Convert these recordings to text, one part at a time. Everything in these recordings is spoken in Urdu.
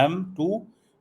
M2,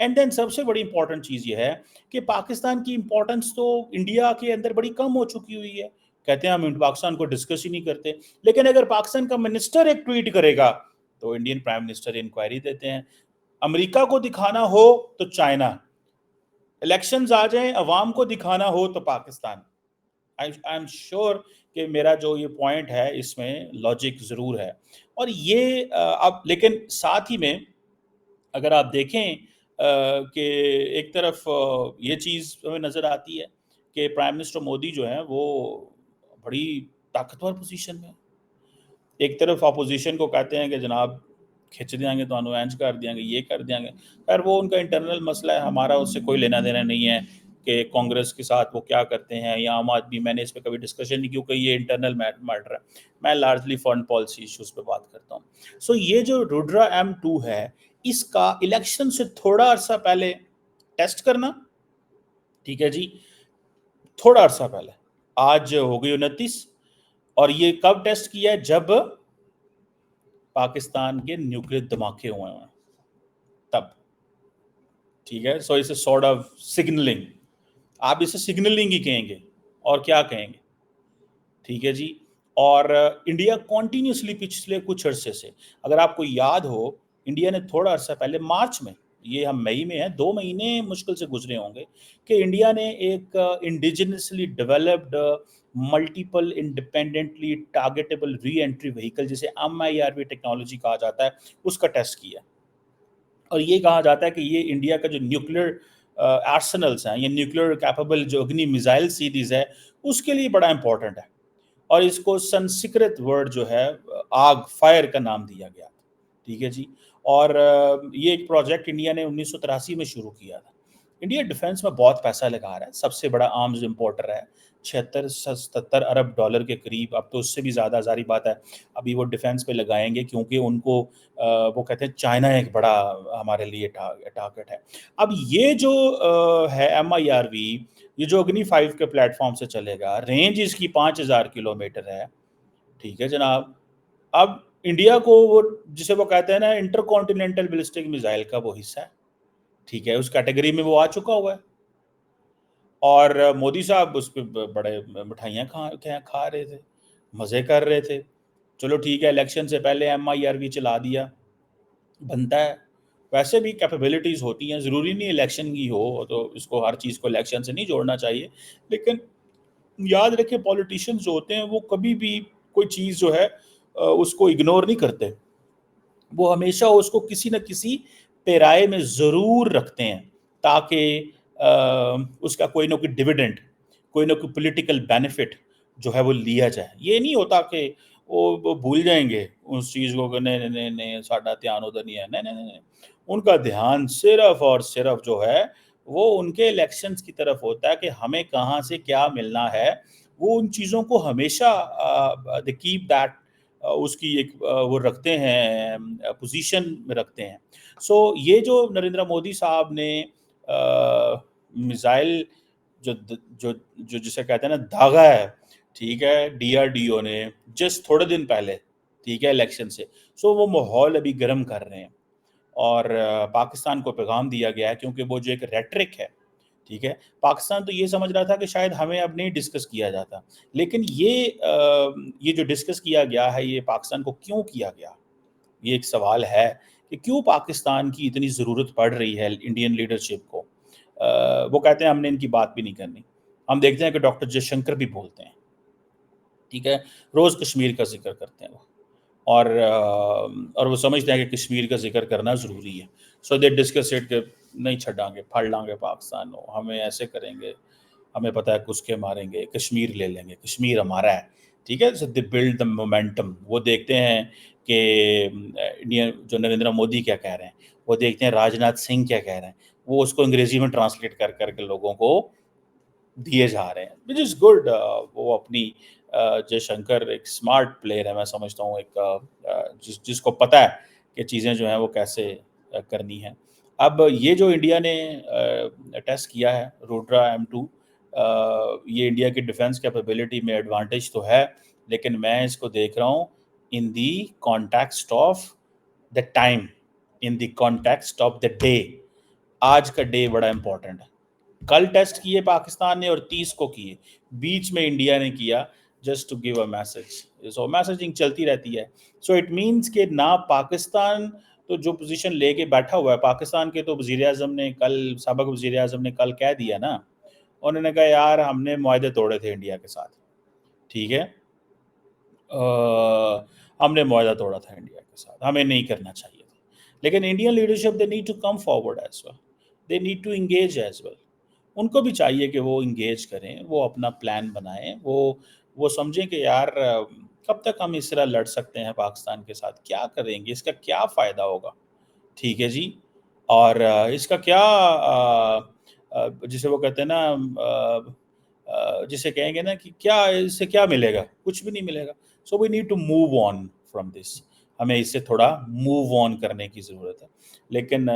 اینڈ دین سب سے بڑی امپورٹنٹ چیز یہ ہے کہ پاکستان کی امپورٹنس تو انڈیا کے اندر بڑی کم ہو چکی ہوئی ہے. کہتے ہیں ہم پاکستان کو ڈسکس ہی نہیں کرتے, لیکن اگر پاکستان کا منسٹر ایک ٹویٹ کرے گا تو انڈین پرائم منسٹر انکوائری دیتے ہیں. امریکہ کو دکھانا ہو تو چائنا, الیکشنز آ جائیں عوام کو دکھانا ہو تو پاکستان. آئی ایم شیور کہ میرا جو یہ پوائنٹ ہے اس میں لاجک ضرور ہے. اور یہ اب لیکن ساتھ ہی میں اگر آپ دیکھیں کہ ایک طرف یہ چیز ہمیں نظر آتی ہے کہ پرائم منسٹر مودی جو ہیں وہ بڑی طاقتور پوزیشن میں. ایک طرف اپوزیشن کو کہتے ہیں کہ جناب کھچ دیں گے تو انوینج کر دیں گے, یہ کر دیں گے. خیر وہ ان کا انٹرنل مسئلہ ہے, ہمارا اس سے کوئی لینا دینا نہیں ہے کہ کانگریس کے ساتھ وہ کیا کرتے ہیں یا عام آدمی. میں نے اس پہ کبھی ڈسکشن نہیں کیونکہ یہ انٹرنل میٹر ہے. میں لارجلی فارن پالیسی ایشوز پہ بات کرتا ہوں. سو یہ جو رودرا M2 ہے اس کا الیکشن سے تھوڑا عرصہ پہلے ٹیسٹ کرنا, ٹھیک ہے جی, تھوڑا عرصہ پہلے, آج ہو گئی 29, اور یہ کب ٹیسٹ کیا ہے جب پاکستان کے نیوکلیر دھماکے ہوئے ہیں تب, ٹھیک ہے. سو اسے سارٹ آف سگنلنگ, آپ اسے سگنلنگ ہی کہیں گے اور کیا کہیں گے, ٹھیک ہے جی. اور انڈیا کنٹینیوسلی پچھلے کچھ عرصے سے, اگر آپ کو یاد ہو, انڈیا نے تھوڑا عرصہ پہلے مارچ میں, یہ ہم مئی میں ہیں, 2 مہینے مشکل سے گزرے ہوں گے, کہ انڈیا نے ایک انڈیجنسلی ڈیولپڈ ملٹیپل انڈیپینڈنٹلی ٹارگیٹیبل ری انٹری وہیکل جسے MIRV ٹیکنالوجی کہا جاتا ہے اس کا ٹیسٹ کیا. اور یہ کہا جاتا ہے کہ یہ انڈیا کا جو نیوکلیر آرسنلس ہیں یا نیوکلیر کیپیبل جو اگنی میزائل سیریز ہے اس کے لیے بڑا امپورٹنٹ ہے. اور اس کو سنسکرت ورڈ جو ہے آگ, فائر کا نام دیا گیا, ٹھیک ہے جی. اور یہ ایک پروجیکٹ انڈیا نے 1983 میں شروع کیا تھا. انڈیا ڈیفنس میں بہت پیسہ لگا رہا ہے, سب سے بڑا آرمز امپورٹر ہے, 76-77 ارب ڈالر کے قریب, اب تو اس سے بھی زیادہ, ظاہری بات ہے ابھی وہ ڈیفنس پہ لگائیں گے کیونکہ ان کو وہ کہتے ہیں چائنا ایک بڑا ہمارے لیے ٹارگٹ ہے. اب یہ جو ہے MIRV, یہ جو اگنی 5 کے پلیٹ فارم سے چلے گا, رینج اس کی 5000 کلومیٹر ہے, ٹھیک ہے جناب. اب انڈیا کو وہ جسے وہ کہتے ہیں نا انٹر کانٹیننٹل بیلسٹک میزائل کا وہ حصہ ہے, ٹھیک ہے, اس کیٹیگری میں وہ آ چکا ہوا ہے. اور مودی صاحب اس پہ بڑے مٹھائیاں کھا رہے تھے, مزے کر رہے تھے. چلو ٹھیک ہے, الیکشن سے پہلے MIRV چلا دیا, بنتا ہے. ویسے بھی کیپیبلٹیز ہوتی ہیں, ضروری نہیں الیکشن کی ہو تو اس کو ہر چیز کو الیکشن سے نہیں جوڑنا چاہیے. لیکن یاد رکھیں پولیٹیشینز جو ہوتے ہیں وہ کبھی بھی کوئی چیز جو ہے اس کو اگنور نہیں کرتے, وہ ہمیشہ اس کو کسی نہ کسی پیرائے میں ضرور رکھتے ہیں تاکہ اس کا کوئی نہ کوئی ڈیویڈنڈ, کوئی نہ کوئی پولیٹیکل بینیفٹ جو ہے وہ لیا جائے. یہ نہیں ہوتا کہ وہ بھول جائیں گے اس چیز کو کہ نہیں ساڈا دھیان ادھر نہیں ہے, نہیں, ان کا دھیان صرف اور صرف جو ہے وہ ان کے الیکشنز کی طرف ہوتا ہے کہ ہمیں کہاں سے کیا ملنا ہے. وہ ان چیزوں کو ہمیشہ they keep that اس کی ایک وہ رکھتے ہیں, پوزیشن میں رکھتے ہیں. سو یہ جو نریندر مودی صاحب نے میزائل جو جسے کہتے ہیں نا دھاگا ہے, ٹھیک ہے, DRDO نے جسٹ تھوڑے دن پہلے, ٹھیک ہے, الیکشن سے, سو وہ ماحول ابھی گرم کر رہے ہیں. اور پاکستان کو پیغام دیا گیا ہے کیونکہ وہ جو ایک ریٹرک ہے, ٹھیک ہے, پاکستان تو یہ سمجھ رہا تھا کہ شاید ہمیں اب نہیں ڈسکس کیا جاتا, لیکن یہ جو ڈسکس کیا گیا ہے یہ پاکستان کو کیوں کیا گیا, یہ ایک سوال ہے کہ کیوں پاکستان کی اتنی ضرورت پڑ رہی ہے انڈین لیڈرشپ کو. وہ کہتے ہیں ہم نے ان کی بات بھی نہیں کرنی. ہم دیکھتے ہیں کہ ڈاکٹر جے شنکر بھی بولتے ہیں, ٹھیک ہے, روز کشمیر کا ذکر کرتے ہیں وہ, اور وہ سمجھتے ہیں کہ کشمیر کا ذکر کرنا ضروری ہے. سو دے ڈسکس اٹ کہ نہیں چھڑیں گے, پھاڑ لیں گے پاکستان کو, ہمیں ایسے کریں گے, ہمیں پتہ ہے کس کے ماریں گے, کشمیر لے لیں گے, کشمیر ہمارا ہے, ٹھیک ہے. سو دے بلڈ دا مومنٹم. وہ دیکھتے ہیں کہ انڈیا جو نریندر مودی کیا کہہ رہے ہیں, وہ دیکھتے ہیں راجناتھ سنگھ کیا کہہ رہے ہیں, وہ اس کو انگریزی میں ٹرانسلیٹ کر کے لوگوں کو دیے جا رہے ہیں, وچ از گڈ. وہ اپنی جے شنکر ایک اسمارٹ پلیئر ہے, میں سمجھتا ہوں, ایک جس کو پتہ ہے کہ چیزیں جو ہیں وہ کیسے کرنی ہیں. اب یہ جو انڈیا نے ٹیسٹ کیا ہے رودرا M2, یہ انڈیا کی ڈیفنس کیپیبلٹی میں ایڈوانٹیج تو ہے, لیکن میں اس کو دیکھ رہا ہوں in the context of the time, in the context of the day. آج کا ڈے بڑا امپورٹنٹ ہے. کل ٹیسٹ کیے پاکستان نے اور 30 کو کیے, بیچ میں انڈیا نے کیا, just to give a message. So messaging چلتی رہتی ہے. سو اٹ مینس کہ نہ پاکستان تو جو پوزیشن لے کے بیٹھا ہوا ہے, پاکستان کے تو وزیر اعظم نے کل, سابق وزیر اعظم نے کل کہہ دیا نا, انہوں نے کہا یار ہم نے معاہدے توڑے تھے انڈیا کے ساتھ, ٹھیک ہے, ہم نے معاہدہ توڑا تھا انڈیا کے ساتھ, ہمیں نہیں کرنا چاہیے تھا. لیکن Indian leadership they need to come forward as well, they need to engage as well. ان کو بھی چاہیے کہ وہ انگیج کریں, وہ اپنا پلان بنائیں, وہ سمجھیں کہ یار کب تک ہم اس طرح لڑ سکتے ہیں پاکستان کے ساتھ, کیا کریں گے, اس کا کیا فائدہ ہوگا, ٹھیک ہے جی, اور اس کا کیا جسے وہ کہتے ہیں نا, جسے کہیں گے نا کہ کیا اس سے کیا ملے گا, کچھ بھی نہیں ملے گا. So we need to move on from this, ہمیں اس سے تھوڑا موو آن کرنے کی ضرورت ہے. لیکن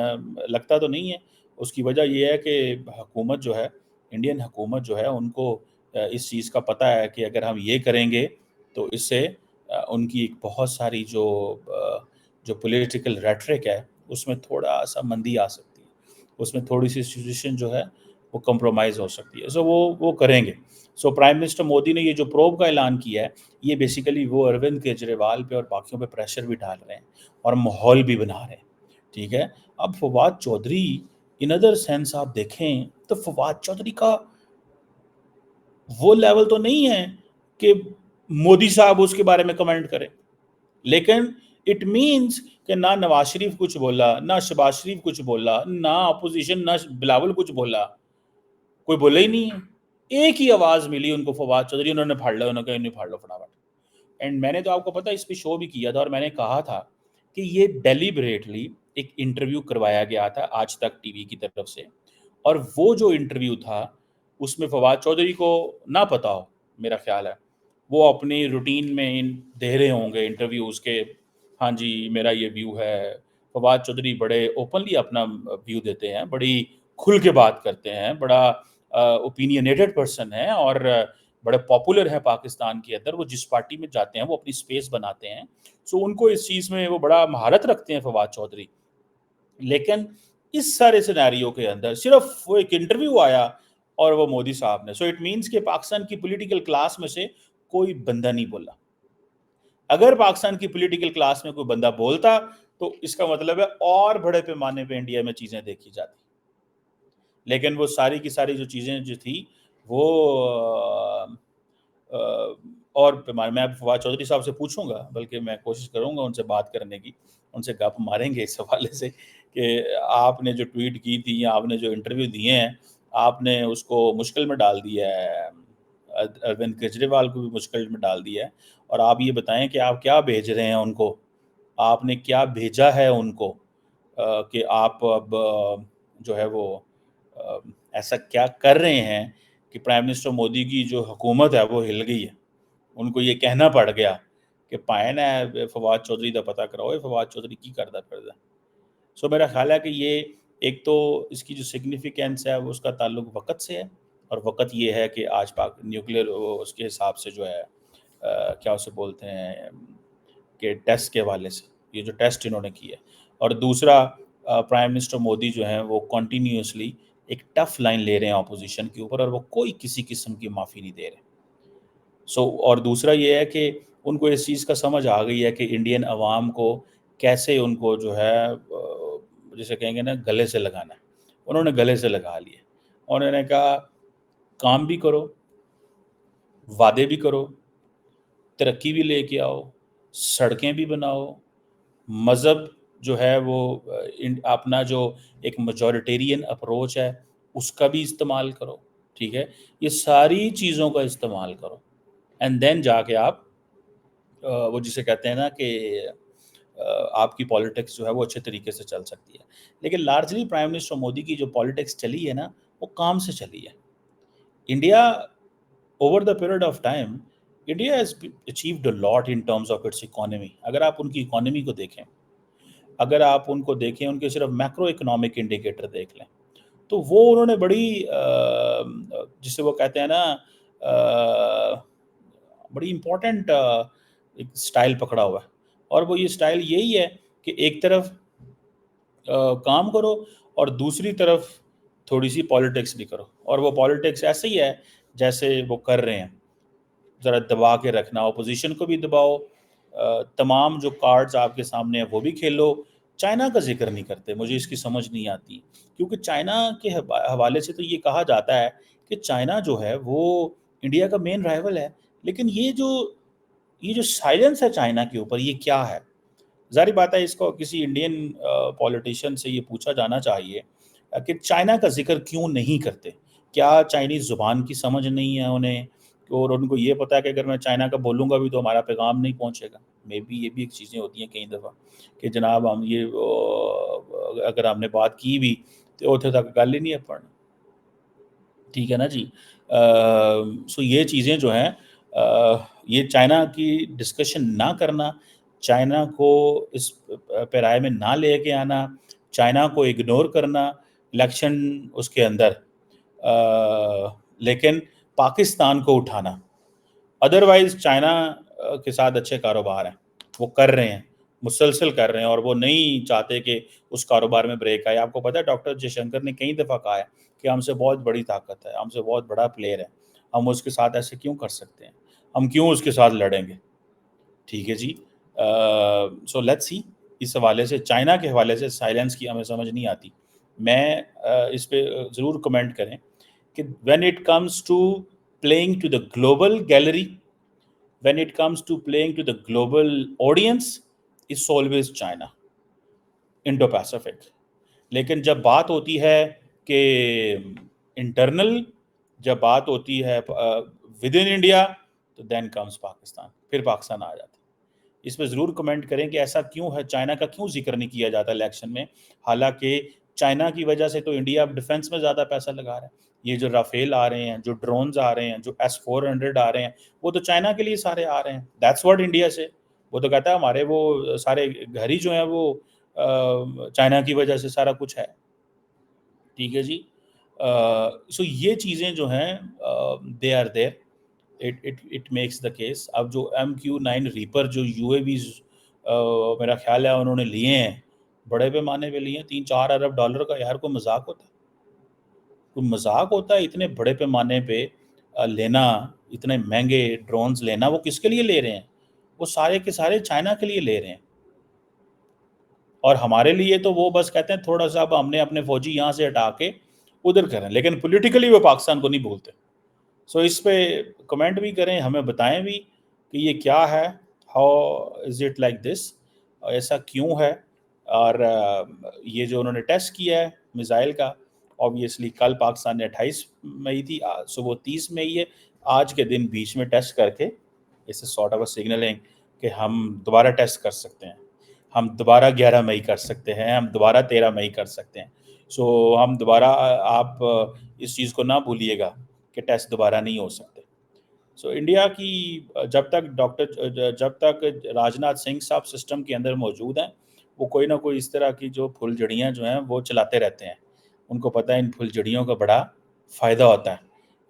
لگتا تو نہیں ہے. اس کی وجہ یہ ہے کہ حکومت جو ہے, انڈین حکومت جو ہے, ان کو اس چیز کا پتہ ہے کہ اگر ہم یہ کریں گے تو اس سے ان کی ایک بہت ساری جو پولیٹیکل ریٹرک ہے اس میں تھوڑا سا مندی آ سکتی ہے, اس میں تھوڑی سی سچویشن جو ہے وہ کمپرومائز ہو سکتی ہے. سو وہ کریں گے. سو پرائم منسٹر مودی نے یہ جو پروب کا اعلان کیا ہے, یہ بیسیکلی وہ اروند کیجریوال پہ اور باقیوں پہ پریشر بھی ڈال رہے ہیں اور ماحول بھی بنا رہے ہیں, ٹھیک ہے. اب Fawad Chaudhry in other sense آپ دیکھیں تو فواد چودھری کا وہ لیول تو نہیں ہے کہ مودی صاحب اس کے بارے میں کمنٹ کریں, لیکن اٹ مینس کہ نہ نواز شریف کچھ بولا, نہ شہباز شریف کچھ بولا, نہ اپوزیشن, نہ بلاول کچھ بولا, کوئی بولا ہی نہیں ہے. ایک ہی آواز ملی ان کو, فواد چودھری, انہوں نے پھاڑ لیا, انہوں نے کہا انہیں پھاڑ لو فٹافٹ. اینڈ میں نے تو آپ کو پتا اس پہ شو بھی کیا تھا, اور میں نے کہا تھا کہ یہ ڈیلیبریٹلی ایک انٹرویو کروایا گیا تھا آج تک ٹی وی کی طرف سے, اور وہ جو انٹرویو تھا اس میں فواد چودھری کو نہ پتا ہو, میرا خیال ہے وہ اپنی روٹین میں دے رہے ہوں گے انٹرویوز کے, ہاں جی میرا یہ ویو ہے. فواد چودھری بڑے اوپنلی اپنا ویو دیتے ہیں, بڑی کھل کے بات کرتے ہیں, بڑا اوپینینیٹڈ پرسن ہے, اور بڑے پاپولر ہیں پاکستان کے اندر. وہ جس پارٹی میں جاتے ہیں وہ اپنی سپیس بناتے ہیں. سو ان کو اس چیز میں وہ بڑا مہارت رکھتے ہیں فواد چودھری. لیکن اس سارے سینیریو کے اندر صرف وہ ایک انٹرویو آیا اور وہ مودی صاحب نے, سو اٹ مینس کہ پاکستان کی پولیٹیکل کلاس میں سے کوئی بندہ نہیں بولا. اگر پاکستان کی پولیٹیکل کلاس میں کوئی بندہ بولتا تو اس کا مطلب ہے اور بڑے پیمانے پہ انڈیا میں چیزیں دیکھی جاتی. لیکن وہ ساری کی ساری جو چیزیں جو تھی وہ اور پیمانے, میں اب فواد چودھری صاحب سے پوچھوں گا, بلکہ میں کوشش کروں گا ان سے بات کرنے کی, ان سے گپ ماریں گے اس حوالے سے کہ آپ نے جو ٹویٹ کی تھی یا آپ نے جو انٹرویو دیے ہیں, آپ نے اس کو مشکل میں ڈال دیا ہے, اروند کیجریوال کو بھی مشکل میں ڈال دیا ہے. اور آپ یہ بتائیں کہ آپ کیا بھیج رہے ہیں ان کو, آپ نے کیا بھیجا ہے ان کو, کہ آپ اب جو ہے وہ ایسا کیا کر رہے ہیں کہ پرائم منسٹر مودی کی جو حکومت ہے وہ ہل گئی ہے. ان کو یہ کہنا پڑ گیا کہ پائے نا فواد چودھری دا پتہ کراؤ, فواد چودھری کی کردا پڑدا. سو میرا خیال ہے کہ یہ ایک تو اس کی جو سگنیفیکینس ہے وہ اس کا تعلق وقت سے ہے, اور وقت یہ ہے کہ آج پاک نیوکلیر اس کے حساب سے جو ہے کیا اسے بولتے ہیں کہ ٹیسٹ کے حوالے سے یہ جو ٹیسٹ انہوں نے کیا. اور دوسرا پرائم منسٹر مودی جو ہیں وہ کنٹینیوسلی ایک ٹف لائن لے رہے ہیں اپوزیشن کے اوپر, اور وہ کوئی کسی قسم کی معافی نہیں دے رہے. اور دوسرا یہ ہے کہ ان کو اس چیز کا سمجھ آ گئی ہے کہ انڈین عوام کو کیسے ان کو جو ہے جسے کہیں گے نا گلے سے لگانا ہے. انہوں نے گلے سے لگا لیے, انہوں نے کہا کام بھی کرو, وعدے بھی کرو, ترقی بھی لے کے آؤ, سڑکیں بھی بناؤ, مذہب جو ہے وہ اپنا جو ایک میجورٹیرین اپروچ ہے اس کا بھی استعمال کرو, ٹھیک ہے, یہ ساری چیزوں کا استعمال کرو, اینڈ دین جا کے آپ وہ جسے کہتے ہیں نا کہ آپ کی پالیٹکس جو ہے وہ اچھے طریقے سے چل سکتی ہے. لیکن لارجلی پرائم منسٹر مودی کی جو پالیٹکس چلی ہے نا وہ کام سے چلی ہے. India over the period of time India has achieved a lot in terms of its economy. اگر آپ ان کی اکانومی کو دیکھیں, اگر آپ ان کو دیکھیں, ان کے صرف میکرو اکنامک انڈیکیٹر دیکھ لیں, تو وہ انہوں نے بڑی جسے وہ کہتے ہیں نا بڑی امپورٹنٹ ایک سٹائل پکڑا ہوا ہے. اور وہ یہ سٹائل یہی ہے کہ ایک طرف کام کرو اور دوسری طرف تھوڑی سی پالیٹکس بھی کرو، اور وہ پالیٹکس ایسے ہی ہے جیسے وہ کر رہے ہیں، ذرا دبا کے رکھنا، اپوزیشن کو بھی دباؤ، تمام جو کارڈز آپ کے سامنے ہیں وہ بھی کھیلو۔ چائنا کا ذکر نہیں کرتے، مجھے اس کی سمجھ نہیں آتی، کیونکہ چائنا کے حوالے سے تو یہ کہا جاتا ہے کہ چائنا جو ہے وہ انڈیا کا مین رائیول ہے، لیکن یہ جو سائلنس ہے چائنا کے اوپر، یہ کیا ہے؟ ظاہر بات ہے اس کو کسی انڈین پولیٹیشین سے یہ پوچھا جانا چاہیے کہ چائنا کا ذکر کیوں نہیں کرتے؟ کیا چائنیز زبان کی سمجھ نہیں ہے انہیں، اور ان کو یہ پتا ہے کہ اگر میں چائنا کا بولوں گا بھی تو ہمارا پیغام نہیں پہنچے گا؟ مے بی یہ بھی ایک چیزیں ہوتی ہیں کئی دفعہ کہ جناب ہم یہ اگر ہم نے بات کی بھی تو اتنے تک گل ہی نہیں ہے پڑھنا، ٹھیک ہے نا جی۔ سو یہ چیزیں جو ہیں یہ چائنا کی ڈسکشن نہ کرنا، چائنا کو اس پیرائے میں نہ لے کے آنا، چائنا کو اگنور کرنا الیکشن اس کے اندر، لیکن پاکستان کو اٹھانا۔ ادروائز چائنا کے ساتھ اچھے کاروبار ہیں، وہ کر رہے ہیں، مسلسل کر رہے ہیں، اور وہ نہیں چاہتے کہ اس کاروبار میں بریک آئے۔ آپ کو پتہ ہے ڈاکٹر جے شنکر نے کئی دفعہ کہا ہے کہ ہم سے بہت بڑی طاقت ہے، ہم سے بہت بڑا پلیئر ہے، ہم اس کے ساتھ ایسے کیوں کر سکتے ہیں، ہم کیوں اس کے ساتھ لڑیں گے؟ ٹھیک ہے جی۔ سو لیٹس سی، اس حوالے سے چائنا کے حوالے سے سائلنس کی ہمیں سمجھ نہیں آتی۔ میں اس پہ ضرور کمنٹ کریں کہ when it comes to playing to the global gallery, when it comes to playing to the global audience, it's always China, Indo-Pacific. لیکن جب بات ہوتی ہے کہ انٹرنل، جب بات ہوتی ہے ود ان انڈیا، تو دین کمز پاکستان، پھر پاکستان آ جاتا ہے۔ اس پہ ضرور کمنٹ کریں کہ ایسا کیوں ہے، چائنا کا کیوں ذکر نہیں کیا جاتا الیکشن میں، حالانکہ چائنا کی وجہ سے تو انڈیا اب ڈیفنس میں زیادہ پیسہ لگا رہا ہے۔ یہ جو رافیل آ رہے ہیں، جو ڈرونز آ رہے ہیں، جو S-400 آ رہے ہیں، وہ تو چائنا کے لیے سارے آ رہے ہیں، دیٹس واٹ انڈیا سے، وہ تو کہتا ہے ہمارے وہ سارے گھر ہی جو ہیں وہ چائنا کی وجہ سے سارا کچھ ہے، ٹھیک ہے جی۔ سو یہ چیزیں جو ہیں they are there, it makes the case. اب جو MQ-9 ریپر جو UAVs میرا خیال ہے انہوں نے لیے ہیں، بڑے پیمانے پہ لیے ہیں، $3-4 ارب کا، یار کوئی مذاق ہوتا ہے؟ کوئی مذاق ہوتا ہے اتنے بڑے پیمانے پہ لینا، اتنے مہنگے ڈرونز لینا؟ وہ کس کے لیے لے رہے ہیں؟ وہ سارے کے سارے چائنا کے لیے لے رہے ہیں، اور ہمارے لیے تو وہ بس کہتے ہیں تھوڑا سا اب ہم نے اپنے فوجی یہاں سے ہٹا کے ادھر کریں، لیکن پولیٹیکلی وہ پاکستان کو نہیں بولتے۔ سو اس پہ کمنٹ بھی کریں، ہمیں بتائیں بھی کہ یہ کیا ہے، how is it like this, ایسا کیوں ہے؟ اور یہ جو انہوں نے ٹیسٹ کیا ہے میزائل کا، آبویسلی کل پاکستان نے 28 مئی تھی، صبح 30 مئی ہے، آج کے دن بیچ میں ٹیسٹ کر کے اس سے سارٹ آف اے سگنلنگ کہ ہم دوبارہ ٹیسٹ کر سکتے ہیں، ہم دوبارہ 11 مئی کر سکتے ہیں، ہم دوبارہ 13 مئی کر سکتے ہیں۔ سو ہم دوبارہ، آپ اس چیز کو نہ بھولیے گا کہ ٹیسٹ دوبارہ نہیں ہو سکتے۔ سو انڈیا کی جب تک راجناتھ سنگھ صاحب سسٹم کے اندر موجود ہیں، وہ کوئی نہ کوئی اس طرح کی جو پھل جڑیاں جو ہیں وہ چلاتے رہتے ہیں۔ ان کو پتہ ہے ان پھل جڑیوں کا بڑا فائدہ ہوتا ہے،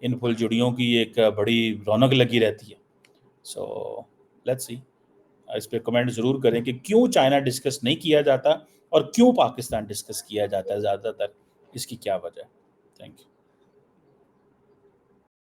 ان پھل جڑیوں کی ایک بڑی رونق لگی رہتی ہے۔ سو لیٹس سی، اس پہ کمنٹ ضرور کریں کہ کیوں چائنا ڈسکس نہیں کیا جاتا، اور کیوں پاکستان ڈسکس کیا جاتا ہے زیادہ تر، اس کی کیا وجہ ہے؟ Thank you.